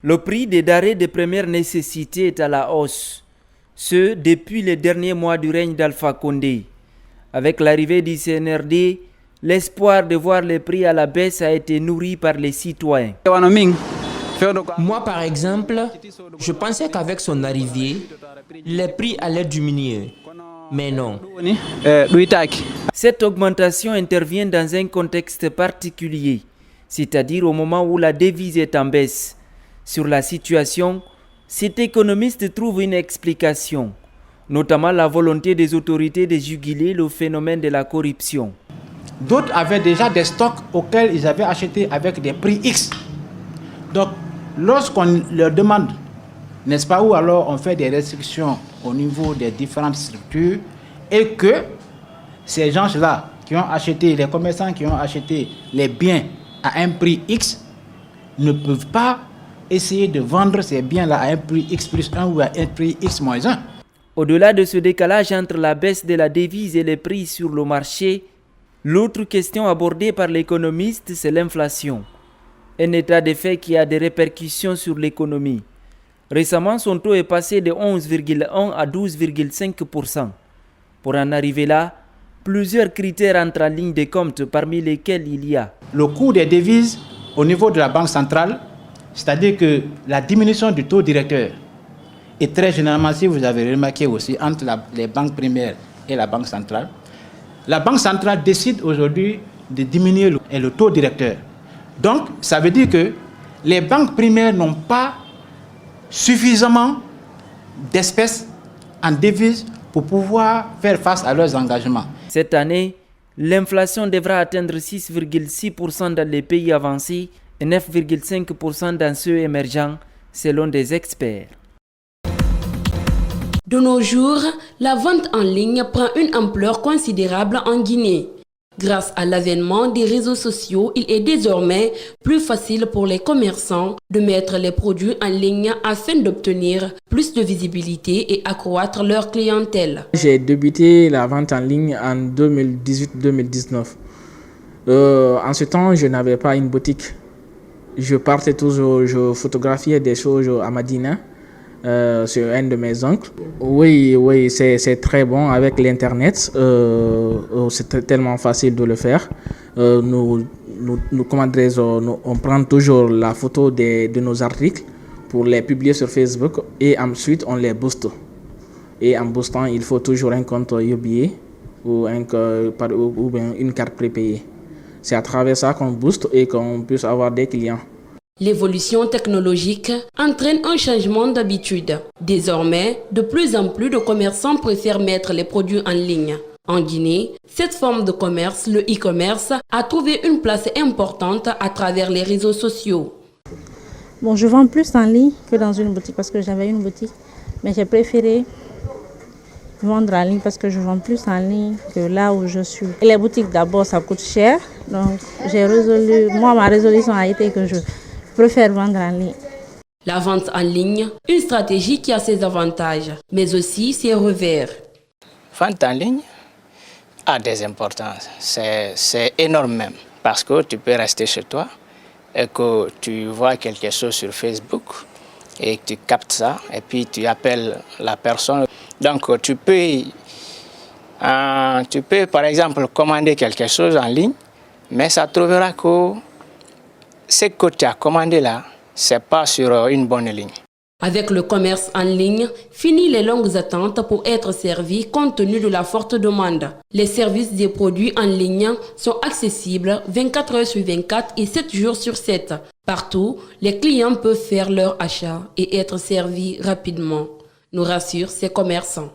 Le prix des denrées de première nécessité est à la hausse, ce depuis les derniers mois du règne d'Alpha Condé. Avec l'arrivée du CNRD, l'espoir de voir les prix à la baisse a été nourri par les citoyens. Moi, par exemple, je pensais qu'avec son arrivée, les prix allaient diminuer. Mais non. Cette augmentation intervient dans un contexte particulier, c'est-à-dire au moment où la devise est en baisse. Sur la situation, cet économiste trouve une explication, notamment la volonté des autorités de juguler le phénomène de la corruption. D'autres avaient déjà des stocks auxquels ils avaient acheté avec des prix X. Donc, lorsqu'on leur demande, n'est-ce pas, ou alors on fait des restrictions au niveau des différentes structures et que ces gens-là qui ont acheté, les commerçants qui ont acheté les biens à un prix X ne peuvent pas essayer de vendre ces biens-là à un prix X plus 1 ou à un prix X moins 1. Au-delà de ce décalage entre la baisse de la devise et les prix sur le marché, l'autre question abordée par l'économiste, c'est l'inflation. Un état de fait qui a des répercussions sur l'économie. Récemment, son taux est passé de 11,1 à 12,5%. Pour en arriver là, plusieurs critères entrent en ligne de compte, parmi lesquels il y a le coût des devises au niveau de la Banque centrale, c'est-à-dire que la diminution du taux directeur est très généralement, si vous avez remarqué aussi, entre les banques primaires et la Banque centrale. La Banque centrale décide aujourd'hui de diminuer le taux directeur. Donc, ça veut dire que les banques primaires n'ont pas suffisamment d'espèces en devises pour pouvoir faire face à leurs engagements. Cette année, l'inflation devra atteindre 6,6% dans les pays avancés et 9,5% dans ceux émergents, selon des experts. De nos jours, la vente en ligne prend une ampleur considérable en Guinée. Grâce à l'avènement des réseaux sociaux, il est désormais plus facile pour les commerçants de mettre les produits en ligne afin d'obtenir plus de visibilité et accroître leur clientèle. J'ai débuté la vente en ligne en 2018-2019. En ce temps, je n'avais pas une boutique. Je partais toujours, je photographiais des choses à Madina. Sur un de mes oncles. Oui, c'est très bon avec l'internet. C'est tellement facile de le faire. On prend toujours la photo de nos articles pour les publier sur Facebook et ensuite on les booste. Et en boostant, il faut toujours un compte UBA ou bien une carte prépayée. C'est à travers ça qu'on booste et qu'on puisse avoir des clients. L'évolution technologique entraîne un changement d'habitude. Désormais, de plus en plus de commerçants préfèrent mettre les produits en ligne. En Guinée, cette forme de commerce, le e-commerce, a trouvé une place importante à travers les réseaux sociaux. Bon, je vends plus en ligne que dans une boutique parce que j'avais une boutique, mais j'ai préféré vendre en ligne parce que je vends plus en ligne que là où je suis. Et les boutiques d'abord, ça coûte cher, donc ma résolution a été que je préfère vendre en ligne. La vente en ligne, une stratégie qui a ses avantages, mais aussi ses revers. Vente en ligne a des importances. C'est énorme même, parce que tu peux rester chez toi et que tu vois quelque chose sur Facebook et tu captes ça et puis tu appelles la personne. Donc tu peux par exemple commander quelque chose en ligne, mais ça trouvera que ce que tu as commandé là, ce n'est pas sur une bonne ligne. Avec le commerce en ligne, fini les longues attentes pour être servi compte tenu de la forte demande. Les services des produits en ligne sont accessibles 24 heures sur 24 et 7 jours sur 7. Partout, les clients peuvent faire leur achat et être servis rapidement, nous rassurent ces commerçants.